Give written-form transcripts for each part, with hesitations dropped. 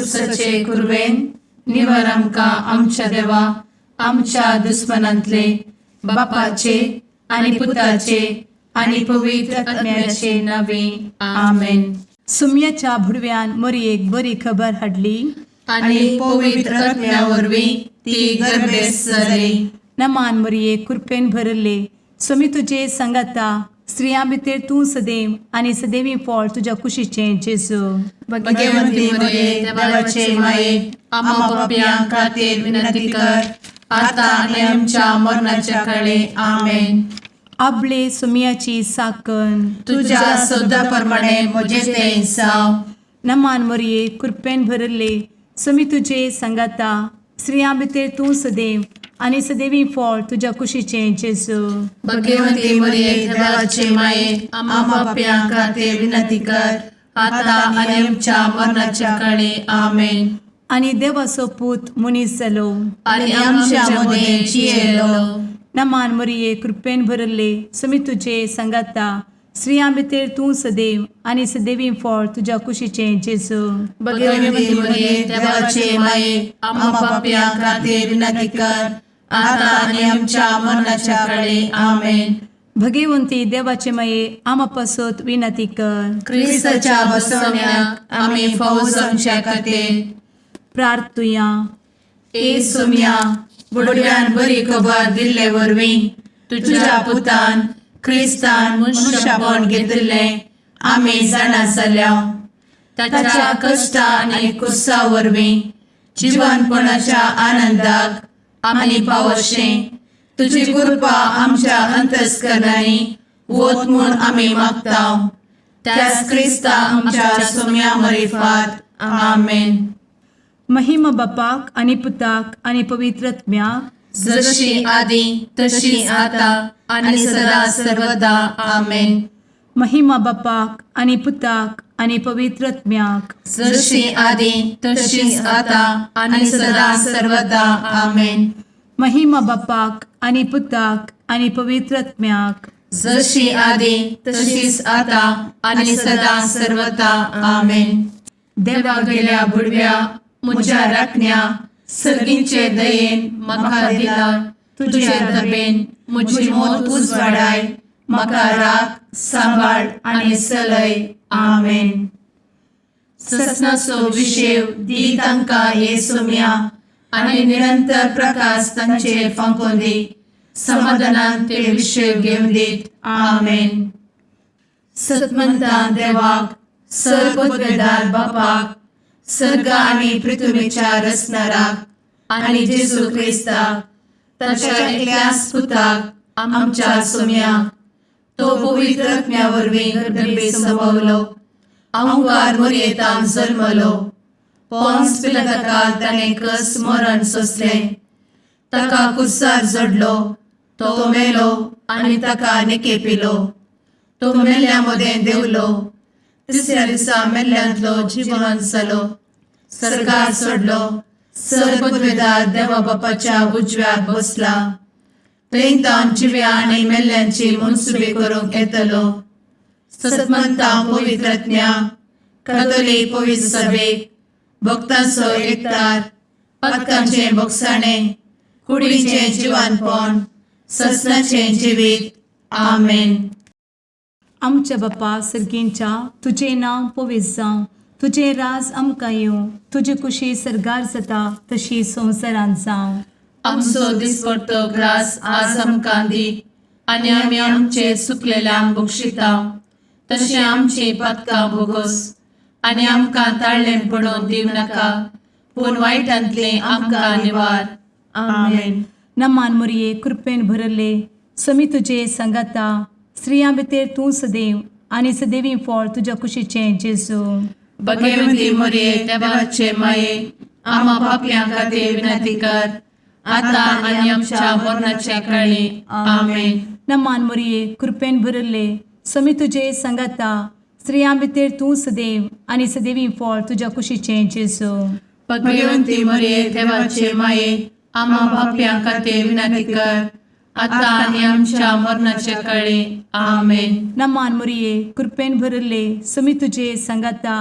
खुर्सचे कुर्वेन निवर आमकां आमच्या देवा आमच्या दुस्मनांतले बापाचे आनी पुताचे आनी पवित्र आत्म्याचे नावे आमेन. सुम्याच्या भुडव्यान मरयेक बरी खबर हाडली आनी पवित्र आत्म्या वरवीं ती गर्भेस जाली. नमान मरयेक कृपेन भरले समी तुजे संगाता स्त्रियां भितर तूं सदैव आनी सदैवी फळ तुज्या कुशीचें जेजू. भगवंती मरिये देवाचे माये आम्हा पाप्यां खातीर विनंती कर आता आनी आमच्या मरणाच्या काळी आमेन. आपले सुम्याची साकन तुझ्या सोदा प्रमाणे म्हजे तें जावं. नमान मरये कृपेन भरले समी तुजे संगाता स्त्रियां भितर तूं सदैव आनी सदैवी फळ तुज्या कुशीचें जेजू. भगवंती मरिये देवाचे माये आम्हा पाप्यां खातीर विनंती कर आता आनी आमच्या मरणाच्या काळी आमेन. आनी देवाचो पूत मनीस जालो आनी आमच्या मदें जियेलो. नमान मरये कृपेन भरले समी तुजे संगाता स्त्रियां भितर तूं सदैव आनी सदैवी फळ तुज्या कुशीचें जेजू. भगवंती मरिये देवाचे माये आम्हा पाप्यां खातीर विनंती कर आता आनी आमच्या मरणाच्या काळी आमेन. भगवंती देवाचे माये आमा पासत विनंती कर. क्रिस्ताच्या बसवण्याक आमी फावो जावचे खातीर प्रार्थुया. ए सुम्या बुडव्यान बरी खबर दिल्ले वरवीं तुज्या पुतान क्रिस्तान मनशापण घेतिल्ले आमी जाणा जाल्या. ताच्या कश्टा आनी कुर्सा वरवीं जिवनपणाच्या आनंदाक आमी पावशें तुजी कृपा आमच्या अंतस्करणांनी वोत म्हूण आमी मागतां. त्याच क्रिस्ता आमच्या सुम्या मरिफात आमेन. महिमा बापाक आनी पुताक आनी पवित्र आत्म्याक जशी आदी तशी आता आनी सदा सर्वदा आमेन. महिमा बापाक आनी पुताक आनी पवित्र आत्म्याक जशी आदी तशीच आता आनी सदा सर्वदा आमेन. महिमा बापाक आनी पुताक आनी पवित्र आत्म्याक जशी आदी तशीच आता आनी सदा सर्वदा आमेन. देवा गेल्या बुडव्या म्हज्या राखण्या सर्गींचे दयेन म्हाका दिला तुजे धबेन म्हजी मोत उजवाडाय म्हाका राख सांबाळ आनी चलय आमेन. ससनाचो विशेव दी तांकां हे सुम्या आनी निरंतर प्रकाश तांचेर फांकून दी. समाधानान ते विशेव घेवन दीत आमेन. सतमंता देवाक सर्वोत्वेदार बापाक सर्ग आनी पृथ्वीच्या रचणाराक आनी जेजू क्रिस्ताक ताच्या एकल्याच पुताक आमच्या सुम्याक तो पवित्र आत्म्या वरवीं गर्भे संभवलो. अंगार मरयेंत जल्मलो. पोंस पिलाताकाल ताणें कस मरण सोंसलें. ताका कुर्सार जडलो. तो मेलो आनी ताका निकेपिलो. तो मेल्ल्या मदें देंवलो. तिसऱ्या दिसा मेल्ल्यांतलो जिवंत जालो. सर्गार चडलो. सर्वोत्वेदार देवा बापाच्या उजव्याक बसला. थंय जिव्या आनी मेल्ल्यांची मनसुबी करूंक येतलो. सतमंता पवित्र आत्म्या कातोलीक पवित्र सभेक भक्तांचो एकठार पातकांचें भोगसाणें कुडीचें जिवनपण ससनाचें जिवीत आमेन. आमच्या बापा सर्गींच्या तुजें नांव पवित्र जावं. तुजें राज आमकां येवं. तुजी कुशी सर्गार जाता तशी संवसारांत जावं. आमचो दिसपडटो ग्रास आज आमकां दी आनी आमी आमचे चुकलेल्यांक बक्षिता तशें आमची पातकां भोगोस आनी आमकां ताळ्ळें पडोवन दिव नाका पूण वायटांतलें आमकां निवार आमेन. नमान मरये कृपेन भरले समी तुजे संगाता स्त्रियां भितर तूं सदैव आनी सदैवी फळ तुज्या कुशीचें जेजू. भगवंती मरिये देवाचे माये आम्हा पाप्यां खातीर विनंती कर आता आनी आमच्या मरणाच्या काळी आमेन. नमान मरये कृपेन भरले समी तुजे संगाता स्त्रियां भितर तूं सदैव आनी सदैवी फळ तुज्या कुशीचें जेजू. भगवंती मरिये देवाचे माये आम्हा पाप्यां खातीर विनंती कर आता आनी आमच्या मरणाच्या काळी आमेन. नमान मरये कृपेन भरले समी तुजे संगाता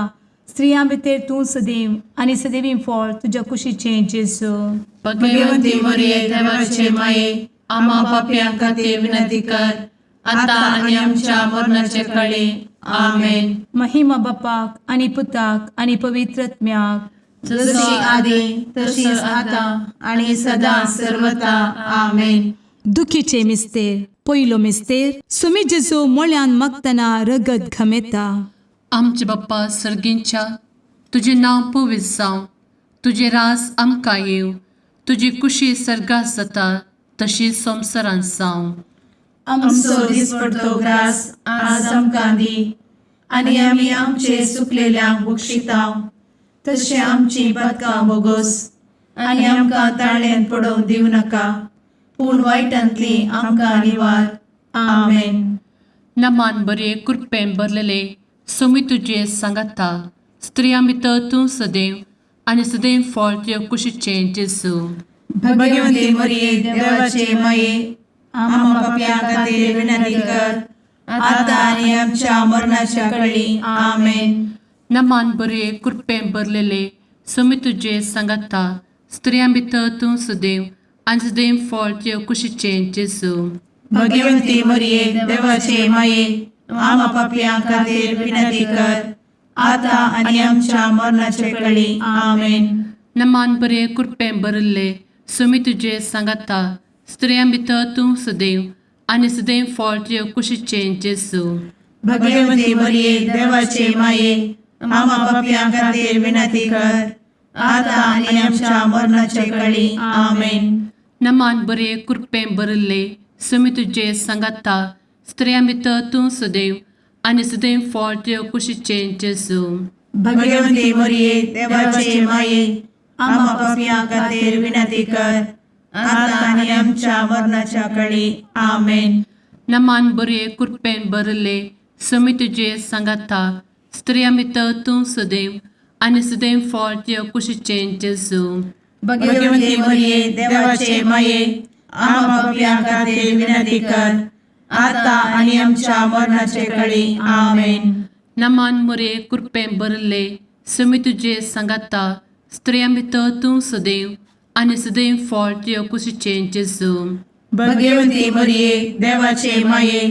स्त्रियां भितर तूं सदैव आनी सदैवी फळ तुज्या कुशीचें जेजू. भगवंती मरिये देवाचे माये आम्हा पाप्यां खातीर विनंती कर आता आणि आमच्या मरणाचे काळी आमेन. महिमा बापाक आनी पुताक आनी पवित्रत्म्याक, जशी आदी तशीच आता आणि सदा सर्वदा आमेन. दुखीचे मिस्तेर. पयलो मिस्तेर. सुमी जेजू मोळ्यान मागतना रगत घामेता. आमचे बाप्पा सर्गींच्या, तुझे नाव पवित्र जावं, तुझे रास आमकां येव, तुजी कुशी सर्गात जाता तशी संवसारांत जावं. आमचो दिसपडतो ग्रास आज आमकां दी आणि आमी आमचे सुकलेल्यांक बक्षितांव, तशें आमची पातकां बोगोस आनी आमकां ताळ्यान पडोवंक दिवं नाका, पूण वायटांतली आमकां निवार. आमेन. नमान बरे कृपेन भरलेले सोमी तुजे सांगाता, स्त्रियां भितर तूं सदैव आनी सदैव फळ तुज्या कुशीचें जेजू. भगवंती मरिये देवाचे माये आम्हा पाप्यां खातीर विनंती कर आता आणि आमच्या मरणाच्या काळी आमेन. नमान बरे कृपेन भरलेले सोमी तुजे सांगाता, स्त्रियां भितर तूं सदैव आनी सदैव फळ तुज्या कुशीचें जेजू. भगवंती मरिये देवाचे माये आम्हा पाप्यां खातीर विनंती कर आता आणि आमच्या मरणाचे काळी आमेन. नमान बरे कृपेन भरले सोमी तुजे सांगाता, स्त्रियां भितर तूं सदैव आनी सदैव फळ तुज्या कुशीचें जेजू. भगवंती मरिये देवाचे माये आम्हा पाप्यां खातीर विनंती कर आता आणि आमच्या मरणाचे काळी आमेन. नमान बरे कृपेन भरले सोमी तुजे सांगाता, स्त्रियां भितर तूं सदैव आनी सदैव फळ तुज्या कुशीचें जेजू. भगवंती मरिये देवाचे माये आम्हा पाप्यां खातीर विनंती कर आता आणि आमच्या मरणाच्या काळी आमेन. नमान बरे कृपेन भरले सोमी तुजे सांगाता, स्त्रियां भितर तूं सदैव आनी सदैव फळ तुज्या कुशीचें जेजू. भगवंती मरिये देवाचे माये आम्हा पाप्यां खातीर विनंती कर आता आणि आमच्या मरणाचे काळी आमेन. नमान बरे कृपेन भरले सोमी तुजे सांगाता, स्त्रियां भितर तूं सदैव आनी सदैव फळ तुज्या कुशीचें जेजू. भगवंती मरिये देवाचे माये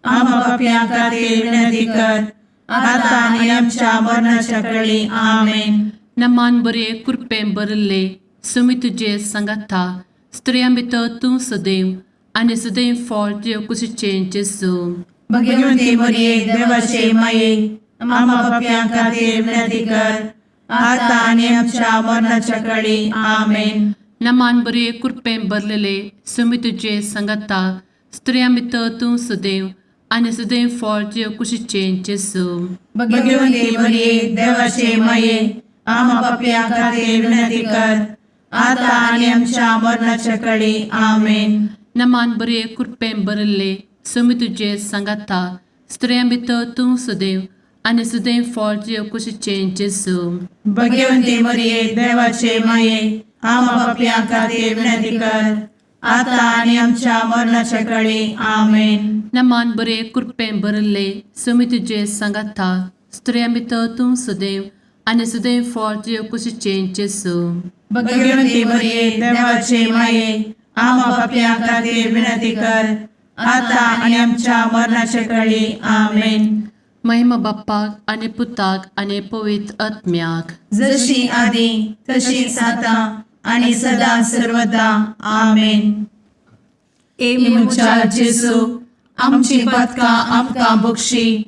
आम्हा पाप्यां खातीर विनंती कर आता आणि आमच्या मरणाच्या काळी आमेन. नमान बरे कृपेन भरले सोमी तुजे सांगाता, स्त्रियां भितर तूं सदैव आनी सदैव फळ तुज्या कुशीचें जेजू. भगवंती मरिये देवाचे माये आम्हा पाप्यां खातीर विनंती कर आता आणि आमच्या मरणाच्या काळी आमेन. नमान बरे कृपेन भरलेले सोमी तुजे सांगाता, स्त्रियां भितर तूं सदैव आनी सदैव फळ तुज्या कुशीचें जेजू. भगवंती मरिये देवाचे माये आम्हा पाप्यां खातीर विनंती कर आता आणि आमच्या मरणाच्या काळी आमेन. नमान बरे कृपेन भरले सोमी तुजे सांगाता, स्त्रियां भितर तूं सदैव आनी सदैव फळ तुज्या कुशीचें जेजू. भगवंती मरिये देवाचे माये आम्हा पाप्यां खातीर विनंती कर आता आणि आमच्या मरणाच्या काळी आमेन. नमान बरे कृपेन भरले सोमी तुजे सांगाता, स्त्रियां भितर तूं सदैव आनी सदैव फळ तुज्या कुशीचें जेजू. भगवंती मरिये देवाचे माये आम्हा पाप्यां खातीर विनंती कर आता आणि आमच्या मरणाच्या काळी आमेन. महिमा बाप्पाक आनी पुताक आनी पवित्र आत्म्याक, जशी आदी तशीच आता आणि सदा सर्वदा आमेन. मुचा जेजू आमची पातकां आमकां बक्षी,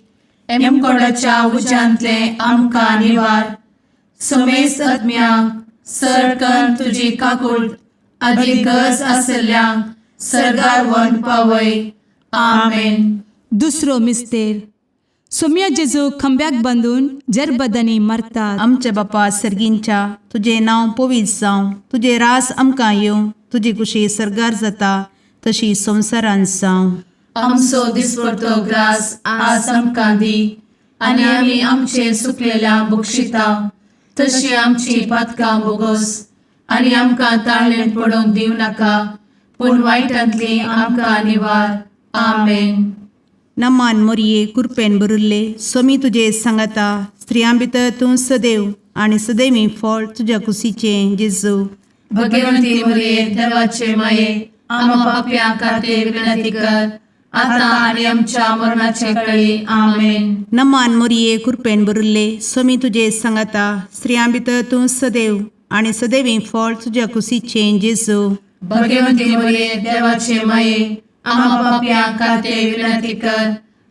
एमकोडाच्या उज्यांतले आमकां निवार. सोमेस आत्म्याक सडकन तुजी काकूट अधिक गरज आसल्यांक सर्गार व्हरून पावय. आमेन. दुसरो मिस्तेर. सोम्या जेजू खंब्याक बांदून जरबदांनी मारतात. आमच्या बापा सर्गींच्या, तुझे नाव पवित्र जावं, तुझे रास आमकां येवं, तुजी कुशी सर्गार जाता तशी संवसारांत जावं. आमचो दिसपडतो ग्रास आज आमकां दी आणि आमी आमचे सुकलेल्यांक बक्षितांव, तशी आमची पातकां बोगोस आणि आमकां ताळ्यान पडोवंक दिवं नाका, पूण वायटांतली आमकां निवार. आमेन. नमान मोरये कृपेन भरुल्ले, सोमी तुजे सांगाता, स्त्रियां भितर तूं सदैव आणि सदैवी फळ तुझ्या कुशीचें जेजू. भगवंती मरिये देवाचे माये आम्हा पाप्यां खातीर विनंती कर आता आणि आमच्या मरणाचे काळी आमेन. नमान मोरये कृपेन भरिल्ले स्वामी तुजे सांगाता स्त्रियां भितर तूं सदैव आणि सदैवी फळ तुझ्या कुशीचें जेजू. भगवंती मरिये देवाचे माये आम्हा पाप्यां खातीर विनंती कर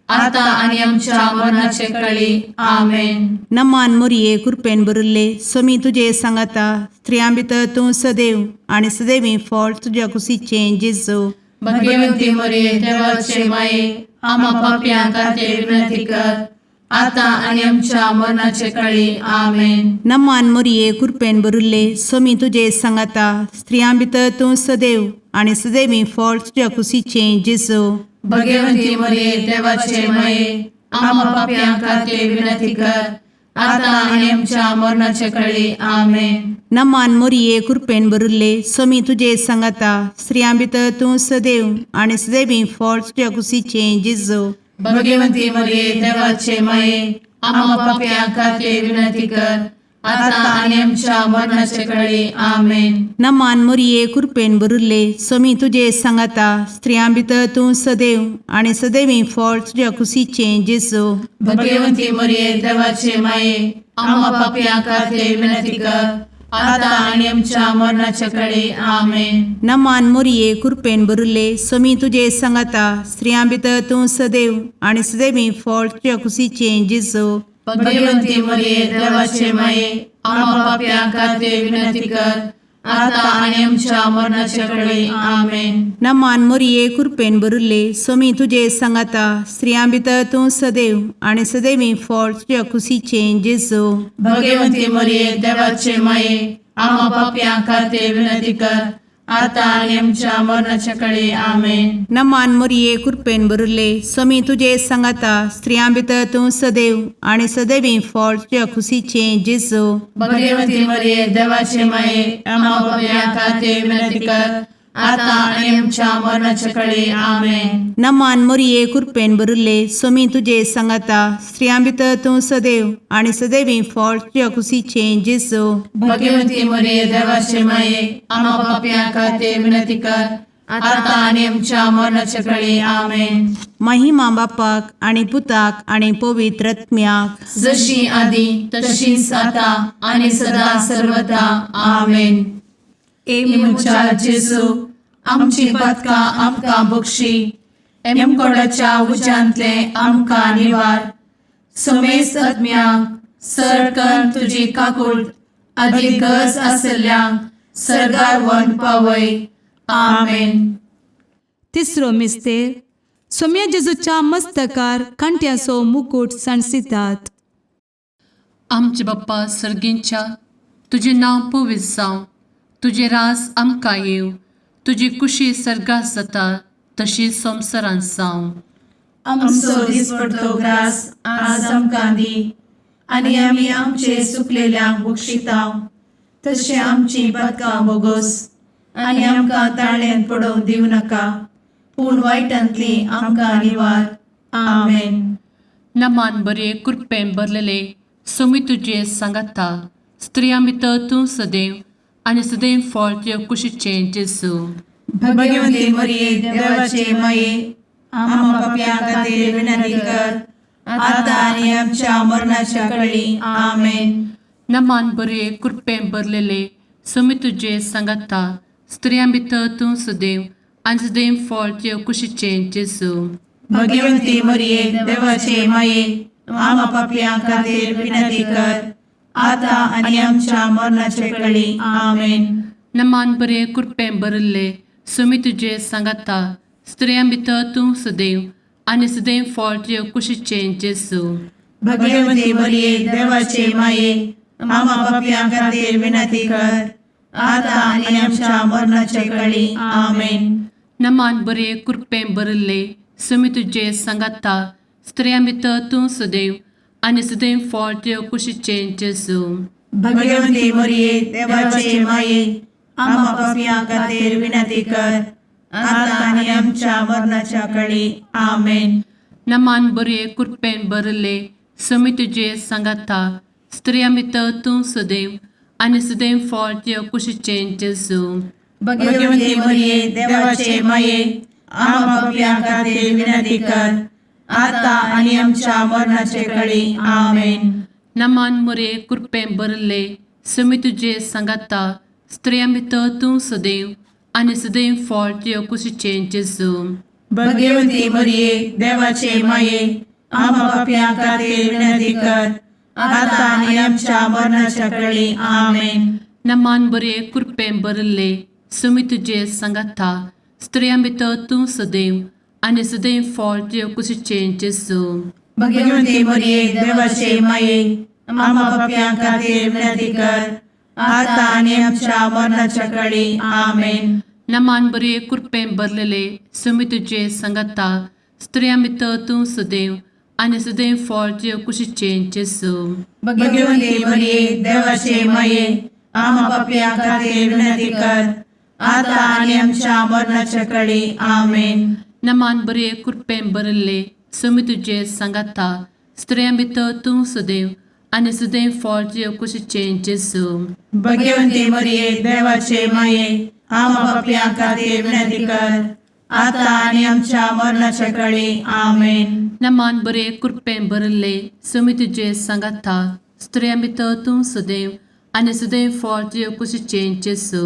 आता आणि आमच्या मरणाचे काळी आमेन. नमान मोरये कृपेन भरिल्ले स्वामी तुजे सांगाता स्त्रियां भितर तूं सदैव आणि सदैवी फळ तुझ्या कुशीचें जेजू. भगवंती मरिये देवाचे माये आम्हा पाप्यां खातीर विनंती कर आता आणि आमच्या मरणाचे काळी आमेन. नमान मोरये कृपेन भरिल्ले स्वामी तुजे सांगाता स्त्रियां भितर तूं सदैव आणि सदैवी फळ तुझ्या कुशीचें जेजू. भगवंती मरिये देवाचे माये आम्हा पाप्यां खातीर विनंती कर आता आणि आमच्या मरणाचे काळी आमेन. नमान मोरये कृपेन भरिल्ले स्वामी तुजे सांगाता स्त्रियां भितर तूं सदैव आणि सदैवी फळ तुझ्या कुशीचें जेजू. भगवंती मरिये देवाचे माये आम्हा पाप्यां खातीर विनंती कर आता आणि आमच्या मरणाचे काळी आमेन. नमान मोरये कृपेन भरिल्ले स्वामी तुजे सांगाता स्त्रियां भितर तूं सदैव आणि सदैवी फळ तुझ्या कुशीचें जेजू. भगवंती मरिये देवाचे माये आम्हा पाप्यां खातीर विनंती कर आता आणि आमच्या मरणाचे काळी आमेन. नमान मोरये कृपेन भरिल्ले स्वामी तुजे सांगाता स्त्रियां भितर तूं सदैव आणि सदैवी फळ तुझ्या कुशीचें जेजू. भगवंती मरिये देवाचे माये आम्हा पाप्यां खातीर विनंती कर आता आणि आमच्या मरणाचे काळी आमेन. नमान मोरये कृपेन भरिल्ले स्वामी तुजे सांगाता स्त्रियां भितर तूं सदैव आणि सदैवी फळ तुझ्या कुशीचें जेजू. भगवंती मरिये देवाचे माये आम्हा पाप्यां खातीर विनंती कर आता आणि आमच्या मरणाच्या काळी आमेन. नमान मोरये कृपेन भरिल्ले स्वामी तुजे सांगाता स्त्रियां भितर तूं सदैव आणि सदैवी फळ तुझ्या कुशीचें जेजू. भगवंती मरिये देवाचे माये आम्हा पाप्यां खातीर विनंती कर आता आणि आमच्या मरणाच्या काळी आमेन. नमान मोरये कृपेन भरिल्ले स्वामी तुजे सांगाता स्त्रियां भितर तूं सदैव आणि सदैवी फळ तुझ्या कुशीचें जेजू. भगवंती मरिये देवाचे माये आम्हा पाप्यां खातीर विनंती कर आता आणि आमच्या मरणाच्या काळी आमेन. महिमा बापाक आणि पुताक आणि पवित्र आत्म्याक जशी आधी तशीच आता आणि सदा सर्वदा आमेन. मुचा जेजू आमची पदकां आमकां बक्षी एमकोडाच्या उज्यांतले आमकां निवार. समेस्त आत्म्यांक सरकन तुजी काकूट अधिक गरज आसल्ल्यांक सरगार वन पावय. आमेन. तिसरो मिस्तेर सोम्या जेजूच्या मस्तकार कांट्याचो मुकुट सणसितात. आमचे बाप्पा सर्गींच्या तुझे नांव पवित्र जावं, तुझे राज आमकां येव, तुजी कुशी सर्गात जाता तशी संवसारांत जावं. आमचो दिसपडटो ग्रास आज आमकां दी आनी आमी आमचे सुकलेल्यांक बक्षितांव. तशें आमची पदकां बोगोस आनी आमकां ताळ्यान पडोवंक दिवं नाका पूण वायटांतली आमकां निवार. आमेन. नमान बरे कृपेन भरलेले सोमी तुजे सांगाता स्त्रियां भितर तूं सदैव आनी सदैव फळ तुज्या कुशीचें जेजू. भगवंती मरिये देवाचे माये आम्हा पाप्यां खातीर विनंती कर आता आनी आमच्या मरणाच्या काळी. आमेन. नमान बरे कृपेन भरलेले सोमी तुजे सांगाता स्त्रियां भितर तूं सदैव आनी सदैव फळ तुज्या कुशीचें जेजू. भगवंती मरिये देवाचे माये आम्हा पाप्यां खातीर विनंती कर आता आनी आमच्या मरणाचे काळी. आमेन. नमान बरे कृपेन भरले सोमी तुजे सांगाता स्त्रियां भितर तूं सदैव आनी सदैव फळ तुज्या कुशीचें जेजू. भगवंती मरिये देवाचे माये आम्हा पाप्यां खातीर विनंती कर आता आनी आमच्या मरणाचे काळी. आमेन. नमान बरे कृपेन भरले सोमी तुजे सांगाता स्त्रियां भितर तूं सदैव आनी सदैव फळ तुज्या कुशीचें जेजू. भगवंती मरिये देवाचे माये आम्हा पाप्यां खातीर विनंती कर आता आनी आमच्या मरणाच्या काळी. आमेन. नमान बरे कृपेन भरले समी तुझे सांगाता स्त्रियां भितर तूं सदैव आनी सदैव फळ तुझ्या कुशीचें जेजू. भगवंती मरिये देवाचे माये आम्हा पापियां खातीर विनंती कर आता आणि आमच्या मरणाचे काळी आमेन. नमान मोरे कृपें भरले समी तुझे सांगाता स्त्रियां भितर तूं सदैव आनी सदैव फळ तुझ्या कुशीचें जेजू. भगवंती मरिये देवाचे माये आम्हा पापियां खातीर विनंती कर आता आणि आमच्या मरणाच्या काळी आमेन. नमान बरे कृपें भरले समी तुझे सांगाता स्त्रियां भितर तूं सदैव आनी सदैव फळ तुझ्या कुशीचें जेजू. भगवंती मरिये देवाचे माये आम्हा पापियां खातीर विनंती कर आता आणि आमच्या मरणाच्या काळी आमेन. नमान बरे कृपें भरलेले समी तुझे सांगाता स्त्रियां भितर तूं सदैव आनी सदैव फळ तुझ्या कुशीचें जेजू. भगवंती मरिये देवाचे माये आम्हा पापियां खातीर विनंती कर आता आणि आमच्या मरणाच्या काळी आमेन. नमान बरे कृपें भरले समी तुझे सांगाता स्त्रियां भितर तूं सदैव आनी सदैव फळ तुझ्या कुशीचें जेजू. भगवंती मरिये देवाचे माये आम्हा पापियां खातीर विनंती कर आता आणि आमच्या मरणाच्या काळी आमेन. नमान बरे कृपें भरले समी तुझे सांगाता स्त्रियां भितर तूं सदैव आनी सदैव फळ तुझ्या कुशीचें जेजू.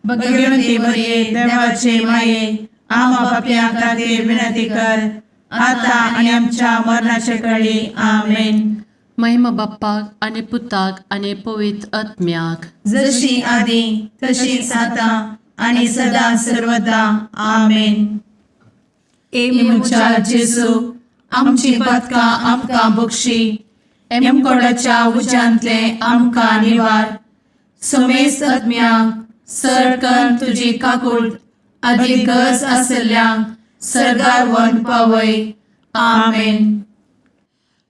भगवंती मरिये देवाचे माये आम्हा पापियां खातीर विनंती कर आता आणि आमच्या मरणाच्या काळी आमेन. महिमा बाप्पाक आनी पुताक आनी पवित्र आत्म्याक जशी आदी तशीच आता आणि सदा सर्वदा आमेन. मुचा जेजू आमची पदकां आमकां बक्षी एमकोडाच्या उज्यांतले आमकां निवार. समेस्त आत्म्यांक सरकन तुजी काकूळ अधिक गरज आसल्ल्यांक सरगार वन पावय. आमेन.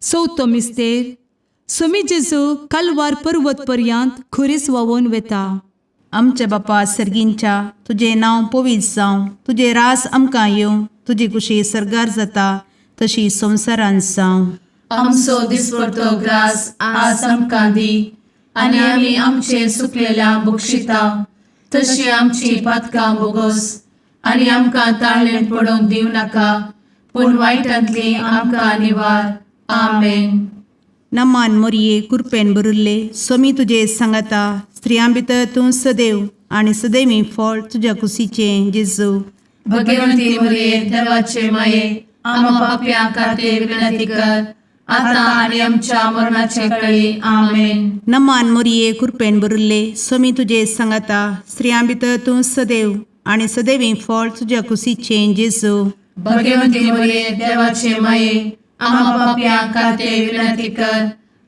चवथो मिस्तेर समी जेजू कालवार पर्वत पर्यंत खुरीस व्हांवून वेता. आमच्या बापा सर्गींच्या तुझे नांव पवित्र जावं, तुझे रास आमकां येवं, तुजी कुशी सरगार जाता तशी संवसारांत जावं. आमचो दिसपडटो ग्रास आज आमकां दी आनी आमी आमचे सुकलेल्यांक बक्षिता तशी आमची पदकां बोगोस आनी आमकां ताळ्ळें पडोवंक दिव नाका पूण वायटांतली आमकां निवार. आमेन. नमान मोरये कृपेन भरिल्ले समी तुजे सांगाता स्त्रियां भितर तूं सदैव आनी सदैवी फळ तुज्या कुशीचें जेजू. भगवंती मरिये देवाचे माये आम्हा पापियां खातीर विनंती कर आता आणि आमच्या मरणाचे काळी आमेन. नमान मोरये कृपेन भरिल्ले समी तुजे सांगाता स्त्रियां भितर तूं सदैव आनी सदैवी फळ तुज्या कुशीचें जेजू. भगवंती मरिये देवाचे माये आम्हा पापियां खातीर विनंती कर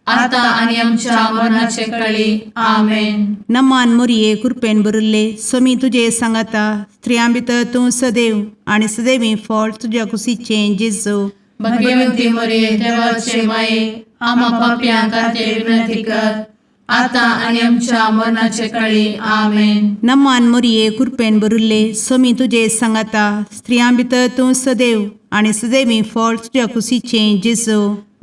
आता आणि आमच्या मरणाचे काळी आमेन. नमान मोरये कृपेन भरिल्ले समी तुजे सांगाता स्त्रियां भितर तूं सदैव आनी सदैवी फळ तुज्या कुशीचें जेजू. भगवंती मरिये देवाचे माये आम्हा पापियां खातीर विनंती कर आता आणि आमच्या मरणाचे काळी आमेन. नमान मोरये कृपेन भरिल्ले समी तुजे सांगाता स्त्रियां भितर तूं सदैव आनी सदैवी फळ तुज्या कुशीचें जेजू.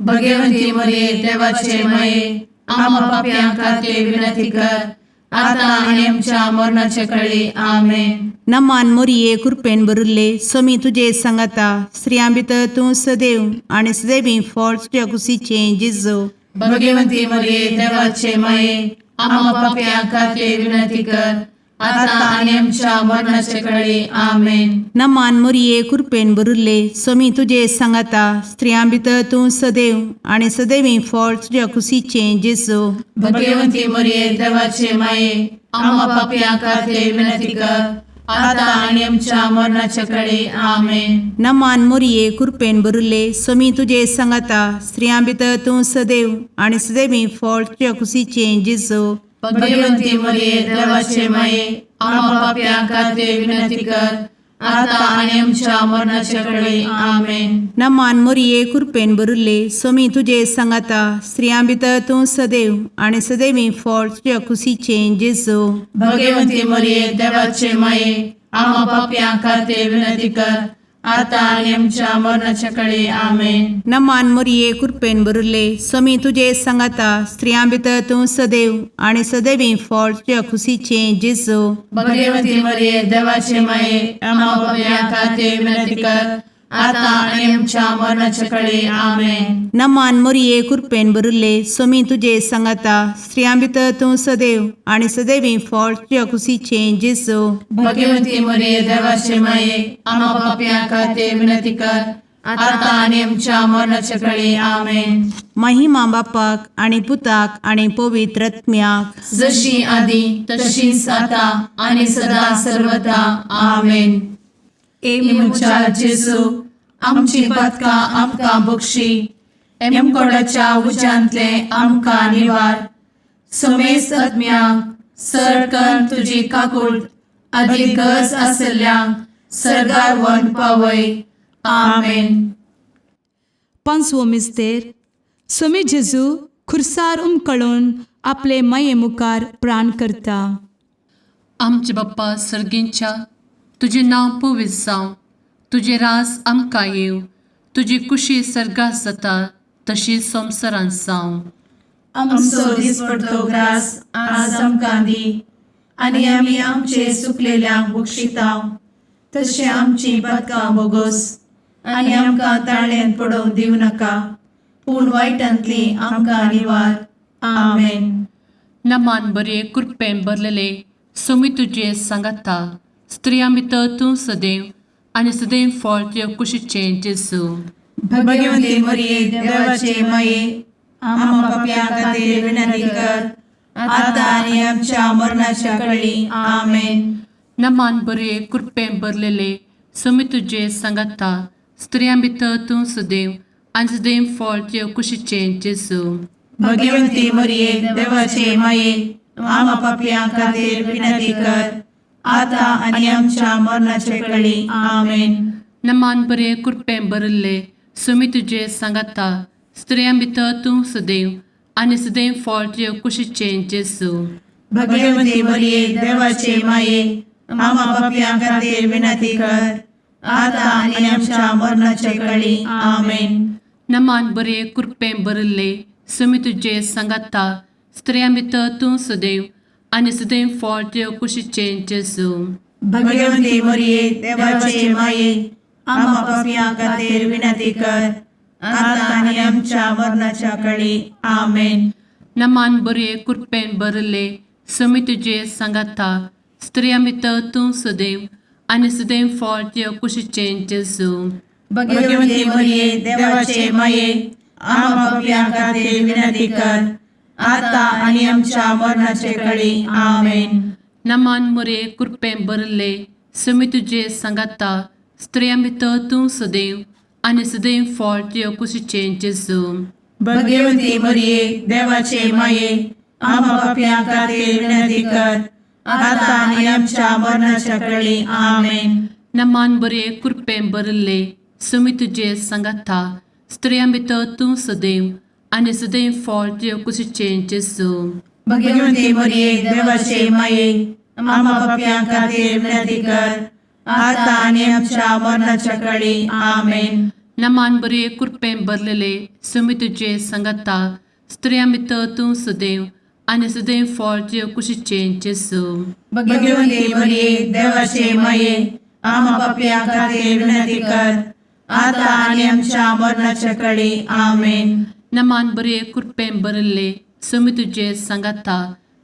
भगवंती मरिये देवाचे माये आम्हा पापियां खातीर विनंती कर आता आणि आमच्या मरणाचे काळी आमेन. नमान मोरये कृपेन भरिल्ले समी तुजे सांगाता स्त्रियां भितर तूं सदैव आनी सदैवी फळ तुज्या कुशीचें जेजू. भगवंती मरिये देवाचे माये आम्हा पापियां खातीर विनंती कर आता आणि आमच्या मरणाचे काळी आमेन. नमान मोरये कृपेन भरिल्ले समी तुजे सांगाता स्त्रियां भितर तूं सदैव आनी सदैवी फळ तुज्या कुशीचें जेजू. भगवंती मरिये देवाचे माये आम्हा पापियां खातीर विनंती कर आता आणि आमच्या मरणाच्या काळी आमेन. नमान मोरये कृपेन भरिल्ले समी तुजे सांगाता स्त्रियां भितर तूं सदैव आनी सदैवी फळ तुज्या कुशीचें जेजू. भगवंती मरिये देवाचे माये आम्हा पापियां खातीर विनंती कर आता आणि आमच्या मरणाच्या काळी आमेन. नमान मोरये कृपेन भरिल्ले समी तुजे सांगाता स्त्रियां भितर तूं सदैव आनी सदैवी फळ तुज्या कुशीचें जेजू. भगवंती मरिये देवाचे माये आम्हा पापियां खातीर विनंती कर आता आणि आमच्या मरणाच्या काळी आमेन. नमान मोरये कृपेन बरुले स्वामी तुझे सांगाता स्त्रियां भितर तूं सदैव आणि सदैवी फळ तुझ्या खुशीचे जेजू. भगवती मरिये देवाचे माये आम्हा पाप्या खातीर विनंती कर, आता आणि आमच्या मरणाच्या काळी आमेन. नमान मोरये कृपेन बरुले स्वामी तुझे सांगाता स्त्रियां भितर तूं सदैव आणि सदैवी फळ तुझ्या खुशीचे जेजू. भगवती मरिये देवाचे माये आम्हा पाप्या खातीर विनंती कर, आता आणि आमच्या मरणाच्या काळी आमेन. महिमा बापाक आणि पुताक आणि पवित्र आत्म्याक, जशी आधी तशीच आता आणि सदा सर्वदा आमेन. मुचा जेजू आमची पदका आमकां बक्षी, एमकोडाच्या उज्यांतले आमकां निवार. समेस आत्म्यांक सरकन तुजी काकूट, अधिक गज आसल्ल्यांक सरगार वन पावय. आमेन. पांचवो मिस्तेर. स्वामी जेजू खुर्सार उमकळून आपले माये मुखार प्राण करता. आमचे बाप्पा सर्गींच्या तुझे नांव पवित्र जावं, तुझे रास आमकां येव, तुजी कुशी सर्गास जाता तशी संवसारांत जावं. आमचो दिसपडटो ग्रास आज आमकां दी, आनी आमी आमचे सुकलेल्यांक बक्षितांव. तशें आमची पदकां बोगोस आनी आमकां ताळ्यान पडोवंक दिवं नाका, पूण वायटांतली आमकां निवार. आमेन. नमान बरे कृपेन भरलेले स्वामी तुझे सांगाता स्त्रियां भितर तूं सदैव आणि सदैव फळ तुझ्या कुशीचे जेजू. भगवती मरिये देवाचे माये आम्हा पाप्यां खातीर विनंती कर, आता आनी आमच्या मरणाच्या काळी आमेन. नमान बरे कृपेन भरलेले स्वामी तुझे सांगाता स्त्रियां भितर तूं सदैव आणि सदैव फळ तुझ्या कुशीचे जेजू. भगवती मरिये देवाचे माये आम्हा पाप्यां खातीर विनंती कर, आता आनी आमच्या मरणाच्या काळी आमेन. नमान बरे कृपेन भरले स्वामी तुझे सांगाता स्त्रियां भितर तूं सदैव आणि सदैव फळ तुझ्या कुशीचे जेजू. भगवती मरिये देवाचे माये आम्हा पाप्यां खातीर विनंती कर, आता आनी आमच्या मरणाच्या काळी आमेन. नमान बरे कृपेन भरले स्वामी तुझे सांगाता स्त्रियां भितर तूं सदैव आणि सदैव फळ तुझ्या कुशीचे जेजू. भगवती मरिये देवाचे माये आम्हा पाप्यां खातीर विनंती कर, आता आनी आमच्या मरणाच्या काळी आमेन. नमान बरे कृपेन भरले स्वामी तुझे सांगाता स्त्रियां भितर तूं सदैव आणि सदैव फळ तुझ्या कुशीचे जेजू. भगवती मरिये देवाचे माये आम्हा पाप्यां खातीर विनंती कर, आता आनी आमच्या मरणाच्या काळी आमेन. नमान बरे कृपेन भरले स्वामी तुझे सांगाता स्त्रियां भितर तूं सदैव आणि सदैव फळ तुझ्या कुशीचे जेजू. भगवती मरिये देवाचे माये आम्हा पाप्यां खातीर विनंती कर, आता आनी आमच्या मरणाच्या काळी आमेन. नमान बरे कृपेन भरले स्वामी तुझे सांगाता स्त्रियां भितर तूं सदैव आणि सदैव फळ तुझ्या कुशीचे जेजू. भगवती मरिये देवाचे माये आम्हा पाप्यां खातीर विनंती कर, आता आनी आमच्या मरणाच्या काळी आमेन. नमान बरे कृपेन भरलेले स्वामी तुझे सांगाता स्त्रियां भितर तूं सदैव आणि सदैव फळ तुझ्या कुशीचे जेजू. भगवती मरिये देवाचे माये आम्हा पाप्यां खातीर विनंती कर, आता आनी आमच्या मरणाच्या काळी आमेन. नमान बरे कृपेन भरले स्वामी तुझे सांगाता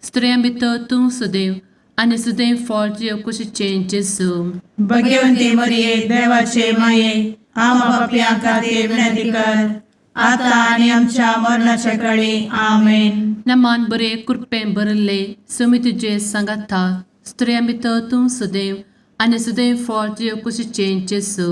स्त्रियां भितर तूं सदैव आणि सदैव फळ तुझ्या कुशीचे जेजू. भगवती मरिये देवाचे माये आम्हा पाप्यां खातीर विनंती कर, आता आनी आमच्या मरणाच्या काळी आमेन. नमान बरे कृपेन भरले स्वामी तुझे सांगाता स्त्रियां भितर तूं सदैव आणि सदैव फळ तुझ्या कुशीचे जेजू.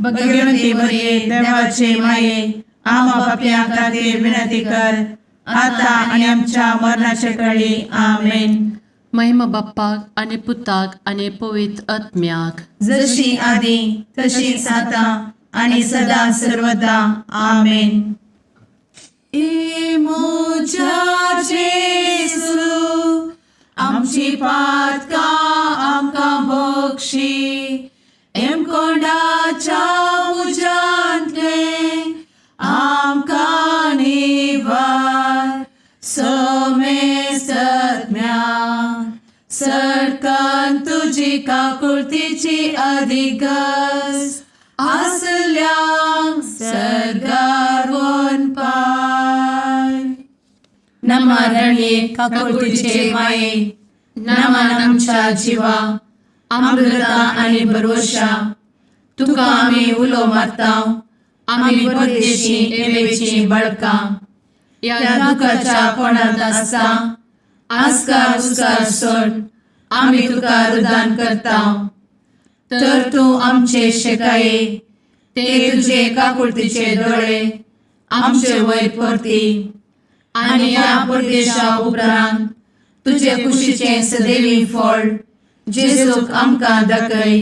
भगवती मरिये देवाचे माये आम्हा पाप्यां खातीर विनंती कर, आता आनी आमच्या मरणाच्या काळी आमेन. महिमा बाप्पाक आणि पुताक आणि पवित्र आत्म्याक, जशी आधी तशीच आता आणि सदा सर्वदा आमेन. मोजा जेजू आमची पातका आमकां बक्षी, एम कोंडाच्या काकुळतीची अधिगस आसल्या सरगार वन पाय. नमारणे काकुळतीचे माये नमान आमच्या जिवा अमृता आणि भरवशा तुका आम्ही उलो मारताव. आम्ही परदेशी एवेची बळका या दुखाच्या कोणात आसता आस्कार उस्कार सोड आम्ही तुका रुदान करताव. तर तू आमचे शेकाये ते तुझे काकुळतीचे डोळे आमचे वयर परती आणि या परदेशा उपरांत तुझे कुशीचे सदैवी फळ जेजूक आमकां दाखय.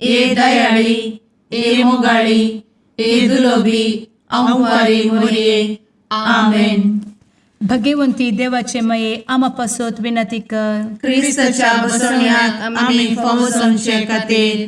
ए दयाळी ए मोगाळी ए दुलोबी अंवारी मोरये. आमेन. भगवंती देवाचे मये आम्हा पासोत विनंती कर. क्रिस्ताच्या बसवण्यात आम्ही फावोसोनचे खातीर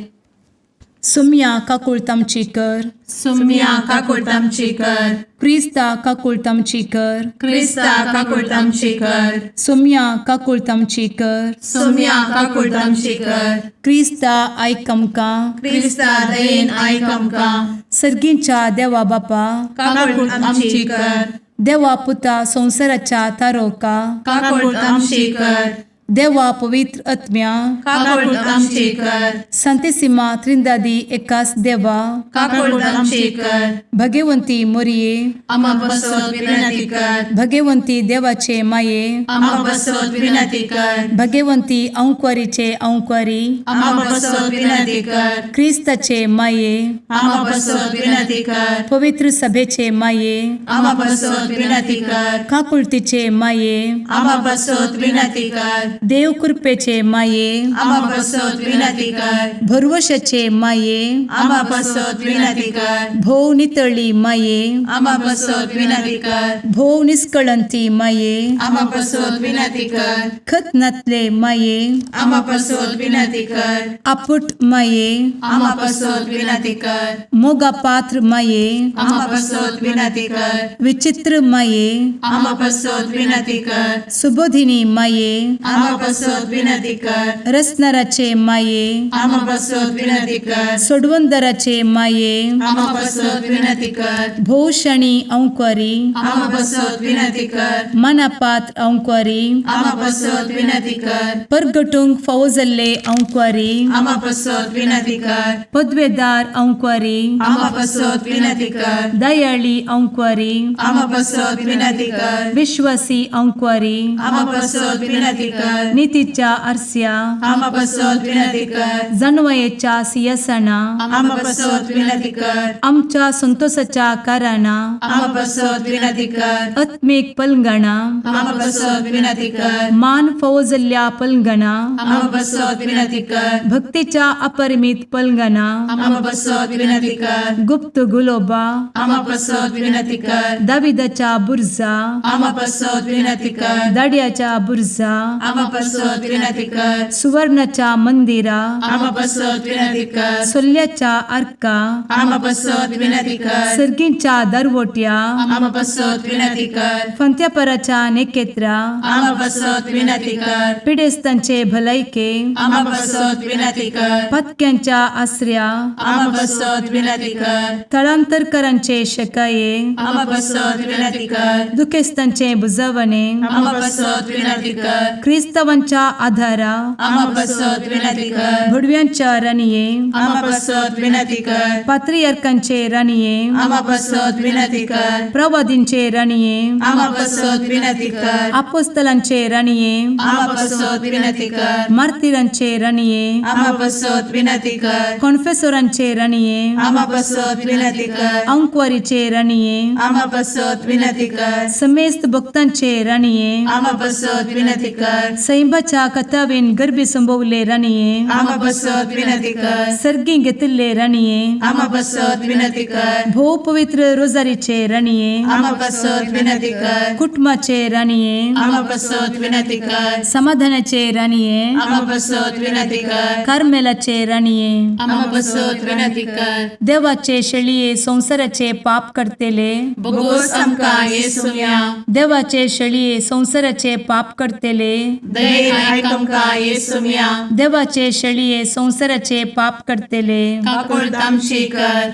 सुम्या काकुळतामची कर. सुम्या काकुळतामची कर. क्रिस्ता काकुळतामची कर. क्रिस्ता काकुळतामची कर. सुम्या काकुळतामची कर. सुम्या काकुळतामची कर. क्रिस्ता आयकमका. क्रिस्ता दयेन आयक आमकां. सर्गींच्या देवा बापा काकुळतामची कर. देवा पुता संसाराच्या तारोका. काकुळतामची कर. देवा पवित्र आत्म्या काकुळतामची कर. संतेसिमा त्रिंदादी एकाच देवा काकुळतामची कर. भगवंती मोरिये आम्हा बसवत विनंती कर. भगवंती देवाचे माये आम्हा बसवत विनंती कर. भगवंती अंक्वारीचे अंक्वारी आम्हा बसवत विनंती कर. ख्रिस्ताचे माये आम्हा बसवत विनंती कर. पवित्र सभेचे माये आम्हा बसवत विनंती कर. काकुळतीचे माये आम्हा बसवत विनंती कर. देव कृपेचे माये आम्हा बसवत विनंती कर. भरवशाचे माये आम्हा बसवत विनंती कर. भोव नितळी माये आम्हा बसवत विनंती कर. भोव निष्कळंती माये आम्हा बसवत विनंती कर. खत नातले माये आम्हा बसवत विनंती कर. आपुट माये आम्हा बसवत विनंती कर. मोगा पात्र माये आम्हा बसवत विनंती कर. विचित्र माये आम्हा बसवत विनंती कर. सुबोधिनी माये आम्हा बसवत विनंती कर. रसनाराचे माये आम्हा बसवत विनंती कर. सोडवंदराचे माये आम्हा बसवत विनंती कर. भोषणी अंक्वारी आम्हा बसवत विनंती कर. मनापात्र अंक्वारी आम्हा बसवत विनंती कर. परगटुंग फौजल्ले अंक्वारी आम्हा बसवत विनंती कर. पदवेदार अंक्वारी आम्हा बसवत विनंती कर. दयाळी अंक्वारी आम्हा बसवत विनंती कर. विश्वासी अंक्वारी आम्हा बसवत विनंती कर. नीतीच्या आरस्या आम्हा बसवत विनंती कर. जणवयेच्या सिंहासना आम्हा बसवत विनंती कर. आमच्या संतोषाच्या कारणा आम्हा बसवत विनंती कर. आत्मिक पलंगणा आम्हा बसवत विनंती कर. मान फौजल्या पलंगणा आम्हा बसवत विनंती कर. भक्तीच्या अपरिमित पलंगणा आम्हा बसवत विनंती कर. गुप्त गुलोबा आम्हा बसवत विनंती कर. दाविदाच्या बुरजा आम्हा बसवत विनंती कर. दाडियाच्या बुरजा आम्हा बसवत विनंती कर. सुवर्णाच्या मंदिरा आम्हा बसवत विनंती कर. सोल्याच्या अर्का आम्हा बसवत विनंती कर. सर्गींच्या दरवोट्या आम्हा बसवत विनंती कर. फंत्यापराच्या नेकेत्रा आम्हा बसवत विनंती कर. पिडेस्तांचे भलायके आम्हा बसवत विनंती कर. पथक्यांच्या आश्रया आम्हा बसवत विनंती कर. स्थळांतरकरांचे शकाये आम्हा बसवत विनंती कर. दुखेस्तांचे बुजावणे आम्हा बसवत विनंती कर. ख्रिस्तवांच्या आधारा आम्हा बसवत विनंती कर. भुडव्यांच्या राणीये आम्हा बसवत विनंती कर. पात्रियार्कांचे राणीये आम्हा बसवत विनंती कर. प्रवादींचे राणीये आम्हा बसवत विनंती कर. अपोस्तलांचे राणीये आम्हा बसवत विनंती कर. मार्तिरांचे राणीये आम्हा बसवत विनंती कर. कॉन्फेसोरांचे राणीये आम्हा बसवत विनंती कर. अंक्वारीचे राणीये आम्हा बसवत विनंती कर. समेस्त भक्तांचे राणीये आम्हा बसवत विनंती कर. सैंबाच्या कथावेन गर्भी संभवले राणीये आम्हा बसवत विनंती कर. सर्गी घेतले राणीये आम्हा बसवत विनंती कर. भो पवित्र रोजारीचे राणीये आम्हा बसवत विनंती कर. कुटुंबाचे राणीये आम्हा बसवत विनंती कर. समाधानाचे राणीये आम्हा बसवत विनंती कर. कार्मेलाचे राणीये आम्हा बसवत विनंती कर. देवाचे शळीये संसाराचे पाप करतेले बघोस आमकां येसुया. देवाचे शळीये संसाराचे पाप करतेले दयेन आयक आमकां येसू मिया देवाचे शेळये संवसाराचे पाप करतेले काकूळ तामशी कर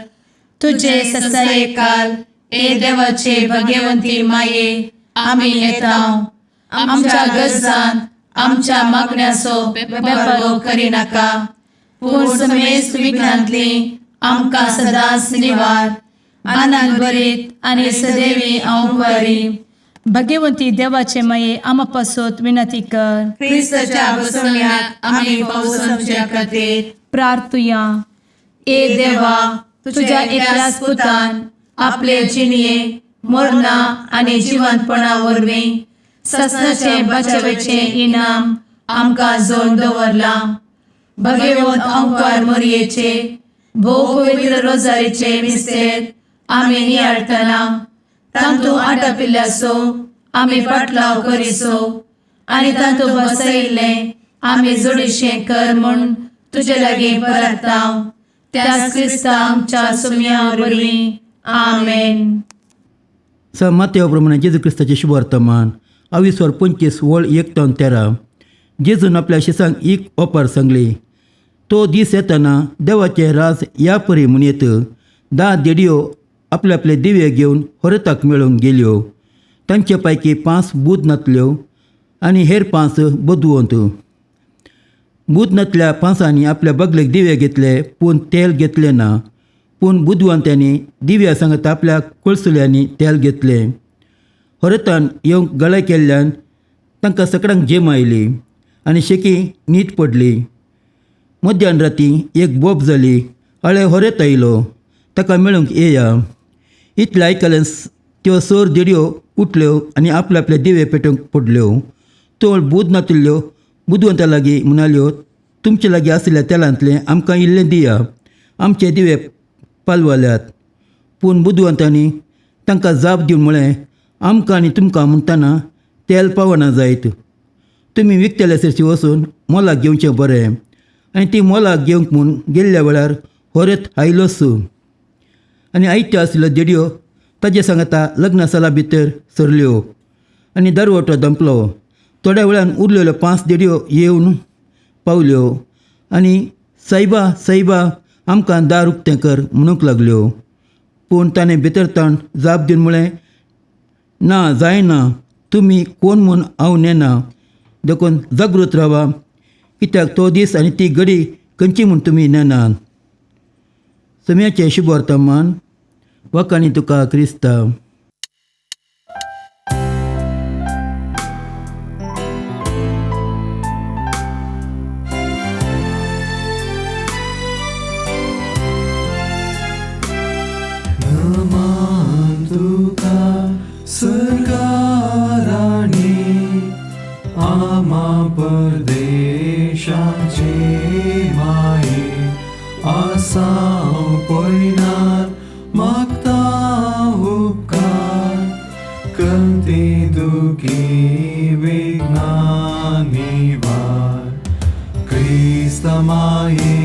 तुझे ससाये काल ए देवाचे भगवंती माये आमी येता आमच्या गरजान आमच्या मागण्याचो बेपरो करी नाका पूण समेस्त विघ्नांतली आमकां सदांच निवार आनंद बरीत आनी सदैवी औंकवारी भगवंती देवाचे माये आमा पासत विनंती कर क्रिस्ताच्या बसवण्याक आमी पावसांच्या खातीर प्रार्थुया ए देवा तुझ्या एकल्याच पुतान आपले जिणये मरणा आनी जिवंतपणा वरवीं सस्नाचे बचावेचे इनाम आमकां जोड दवरला भगवंत औंकवार मरयेचे भोव पवित्र रोजारीचे मिस्तेर आमी नियाळटना तांतू आटापिल्ल्यासो आमी पाटलाव करिसो आनी तांतू बसयिल्ले आमी जोडिशें कर म्हूण तुजे लागीं परतांव त्याच क्रिस्ता आमच्या सुम्या वरवीं आमेन. मातेव प्रमाणे जेजू क्रिस्ताचे शुभवर्तमान 25 वळ 1-13 जेजून आपल्या शिसांक एक ओपार सांगली. तो दीस येताना देवाचे राज या परी म्हूण येत 10 देडयो आपले आपले दिवे घेवन होरताक मेळून गेल्यो. तांचे पैकी 5 बूद नातल्यो आनी हेर 5 बदवंत. बूद नातल्या 5 आपल्या बगलेक दिवे घेतले पूण तेल घेतले ना. पूण बुधवंत्यांनी दिव्या सांगत आपल्या कळसुल्यांनी तेल घेतले. होरतान येवंक गळे केल्ल्यान तांकां सगळ्यांक जेम आयली आनी शेकी न्हीद पडली. मध्यान राती एक बोब जाली. हळे होरेत आयलो ताका मेळूंक येया. इतले आयकल्यान त्यो 6 देडयो उठल्यो आनी आपले आपले दिवे पेटोवंक पडल्यो. तो बूद नातिल्ल्यो बुधवंता लागीं म्हणाल्यो, तुमचे लागीं आशिल्ल्या तेलांतलें आमकां इल्लें दिया, आमचे दिवे पालवाल्यात. पूण बुधवंतांनी तांकां जाप दिवन म्हळें, आमकां आनी तुमकां म्हणटाना तेल पावना जायत. तुमी विकतेल्या सरशी वचून मोलाक घेवचें बरें. आनी ती मोलाक घेवंक म्हूण गेल्ल्या वेळार होरेत आयलोच. आनी आयत्यो आशिल्ल्यो देडयो ताजे सांगता लग्न साला भितर सरल्यो आनी दरवटो दंपलो. थोड्या वेळान उरलेल्यो 5 देडयो येवन पावल्यो आनी सायबा सायबा आमकां दार उक्तें कर म्हणूंक लागल्यो. पूण ताणें भितर ताण जाप दिवन म्हळें, ना जायना, तुमी कोण म्हूण हांव नेना. देखून जागृत रावा, कित्याक तो दीस आनी ती घडी खंयची म्हूण तुमी नेनात. समेचे शुभवर्तमान वकानी तुका क्रिस्ता. परदेशाचे माये आसां पयनार मागता उपकार कंती दुखी विघ्नांनी वार. क्रिस्ता माये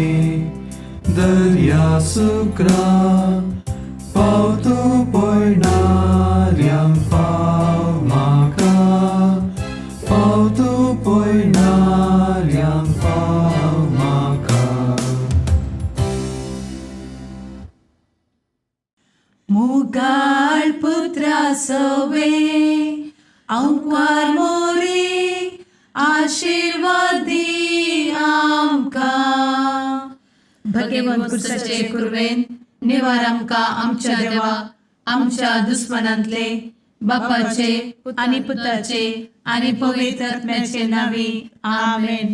दर्या सुक्रा पावतो पयनार्यांक पाव म्हाका पावतो पयनार्यांक पाव म्हाका. मुगाळ पुत्रा सवे औंकवार मोरी आशीर्वाद दी आमकां. भगवंत क्रिस्ताचे कुरवेन निवार आमकां आमच्या देवा आमच्या दुस्मनांतले बापाचे आनी पुताचे आनी पवित्र आत्म्याचे नावी. आमेन.